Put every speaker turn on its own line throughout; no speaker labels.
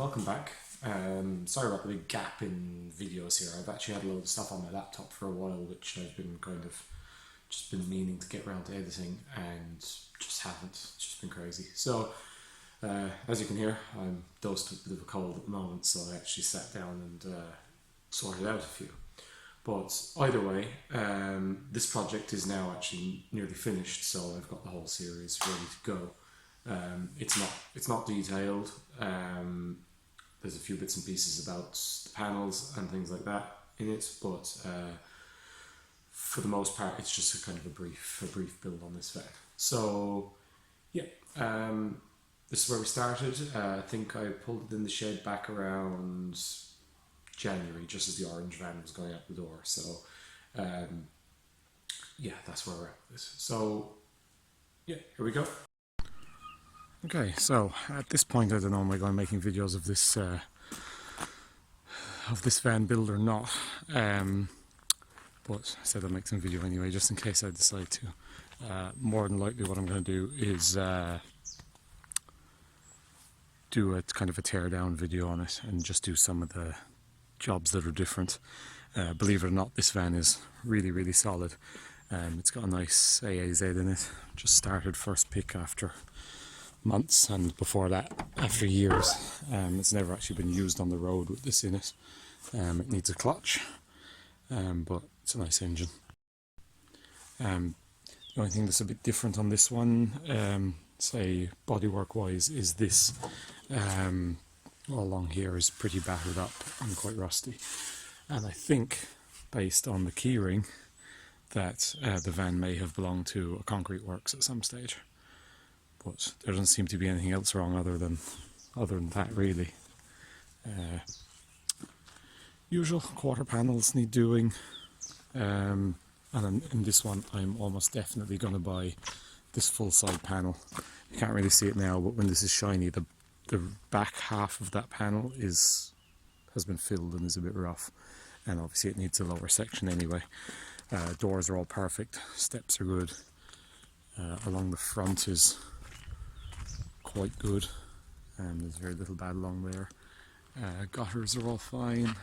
welcome back. Sorry about the big gap in videos here. I've actually had a load of stuff on my laptop for a while, which I've been just been meaning to get around to editing and just haven't. It's just been crazy. So, as you can hear, I'm dosed with a bit of a cold at the moment, so I actually sat down and sorted out a few. But either way, this project is now actually nearly finished, so I've got the whole series ready to go. It's not detailed. There's a few bits and pieces about the panels and things like that in it, but for the most part, it's just a kind of a brief build on this van. So yeah, this is where we started. I think I pulled it in the shed back around January, just as the orange van was going out the door. So yeah, that's where we're at with this. So yeah, here we go. Okay, so at this point I don't know am I going to be making videos of this van build or not, but I said I'll make some video anyway just in case I decide to. More than likely what I'm going to do is do a kind of a tear down video on it and just do some of the jobs that are different. Believe it or not, this van is really solid. It's got a nice AAZ in it, just started first pick after months, and before that after years. It's never actually been used on the road with this in it. It needs a clutch, but it's a nice engine. The only thing that's a bit different on this one, say bodywork wise, is this all along here is pretty battered up and quite rusty, and I think based on the keyring that the van may have belonged to a concrete works at some stage. But there doesn't seem to be anything else wrong other than that, really. Usual quarter panels need doing, and in this one I'm almost definitely going to buy this full side panel. You can't really see it now, but when this is shiny, the back half of that panel has been filled and is a bit rough, and obviously it needs a lower section anyway. Doors are all perfect, steps are good, along the front is quite good, and there's very little bad along there. Gutters are all fine.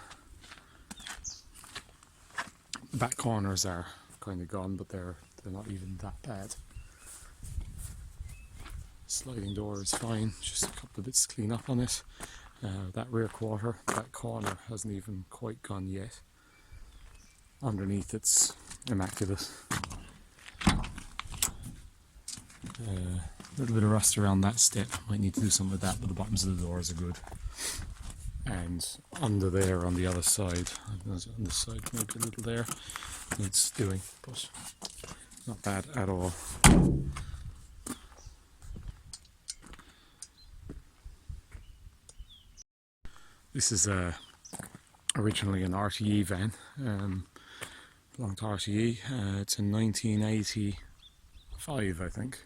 The back corners are kind of gone, but they're not even that bad. Sliding door is fine, just a couple of bits to clean up on it. That rear quarter, that corner hasn't even quite gone yet. Underneath it's immaculate. A little bit of rust around that step, might need to do something with that, but the bottoms of the doors are good. And under there on the other side, on this side maybe a little there, needs doing, but not bad at all. This is originally an RTE van, belonged to RTE. It's a 1985, I think.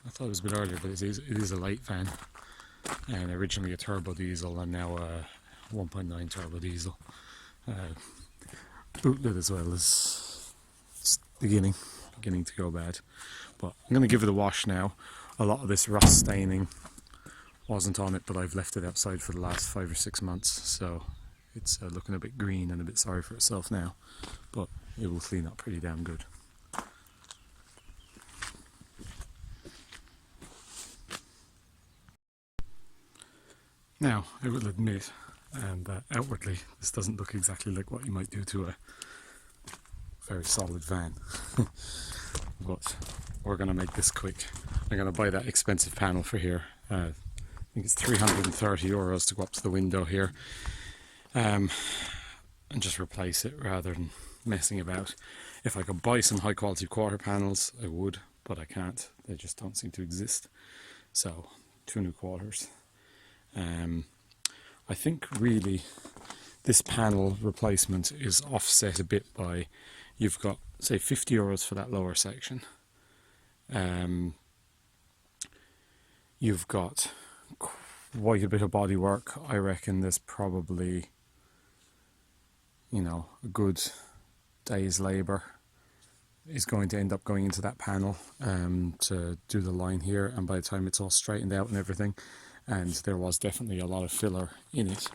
I thought it was a bit earlier, but it is a late van, and originally a turbo diesel and now a 1.9 turbo diesel. Bootlit as well, is it's beginning to go bad, but I'm going to give it a wash now. A lot of this rust staining wasn't on it, but I've left it outside for the last 5 or 6 months, so it's looking a bit green and a bit sorry for itself now, but it will clean up pretty damn good. Now, I will admit that outwardly this doesn't look exactly like what you might do to a very solid van, but we're going to make this quick. I'm going to buy that expensive panel for here. I think it's €330 to go up to the window here, and just replace it rather than messing about. If I could buy some high quality quarter panels, I would, but I can't. They just don't seem to exist. So, 2 new quarters. I think really this panel replacement is offset a bit by, you've got say €50 for that lower section. You've got quite a bit of body work. I reckon there's probably, you know, a good day's labour is going to end up going into that panel to do the line here, and by the time it's all straightened out and everything, and there was definitely a lot of filler in it.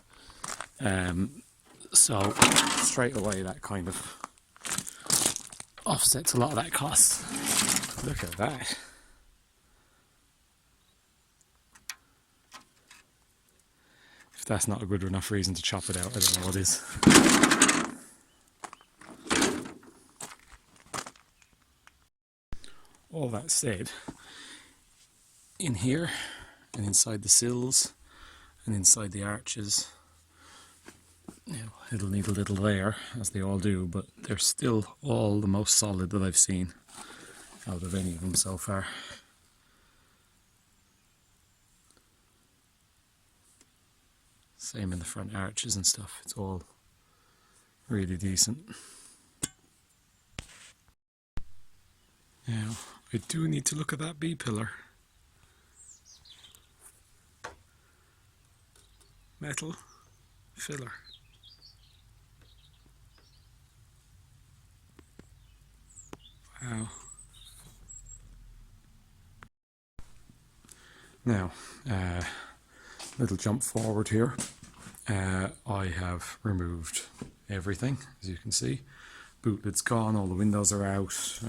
So straight away that kind of offsets a lot of that cost. Look at that. If that's not a good enough reason to chop it out, I don't know what is. All that said, in here and inside the sills and inside the arches, you know, it'll need a little layer, as they all do, but they're still all the most solid that I've seen out of any of them so far. Same in the front arches and stuff, it's all really decent. Now, I do need to look at that B-pillar. Metal filler. Wow. Now, little jump forward here. I have removed everything, as you can see. Boot lid's gone, all the windows are out.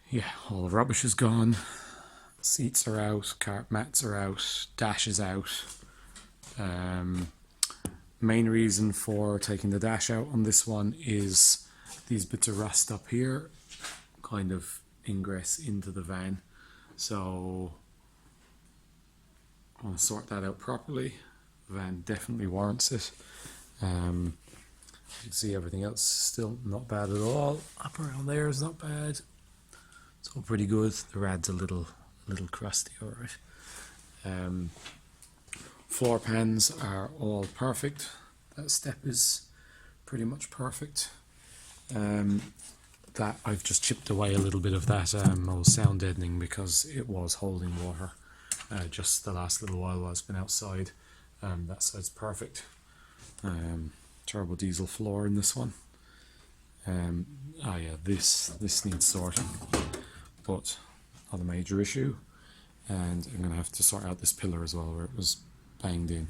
Yeah, all the rubbish is gone. Seats are out, carpet mats are out, dash is out. Main reason for taking the dash out on this one is these bits of rust up here kind of ingress into the van. So I want to sort that out properly. The van definitely warrants it. You can see everything else still not bad at all. Up around there is not bad. It's all pretty good. The rad's a little crusty, alright. Floor pans are all perfect. That step is pretty much perfect. That I've just chipped away a little bit of that old sound deadening because it was holding water just the last little while it's been outside. That side's perfect. Turbo diesel floor in this one. Yeah, this needs sorting, but not a major issue. And I'm going to have to sort out this pillar as well where it was banged in.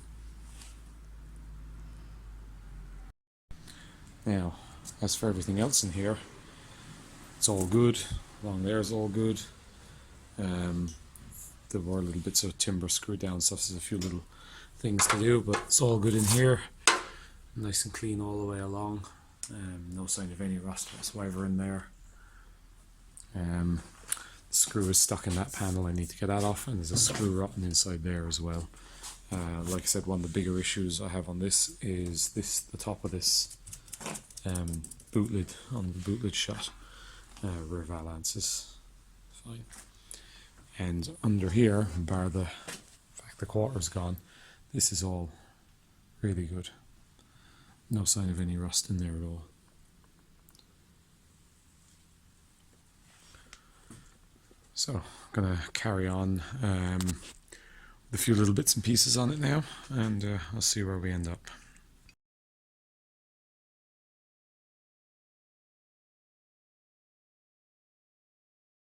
Now, as for everything else in here, it's all good. Along there is all good. There were little bits of timber screwed down, so there's a few little things to do, but it's all good in here. Nice and clean all the way along. No sign of any rust whatsoever in there. The screw is stuck in that panel. I need to get that off, and there's a screw rotten inside there as well. Like I said, one of the bigger issues I have on this is the top of this boot lid on the boot lid shut. Rear valance is fine, and under here, bar the fact the quarter's gone, this is all really good. No sign of any rust in there at all. So I'm gonna carry on with a few little bits and pieces on it now, and I'll see where we end up.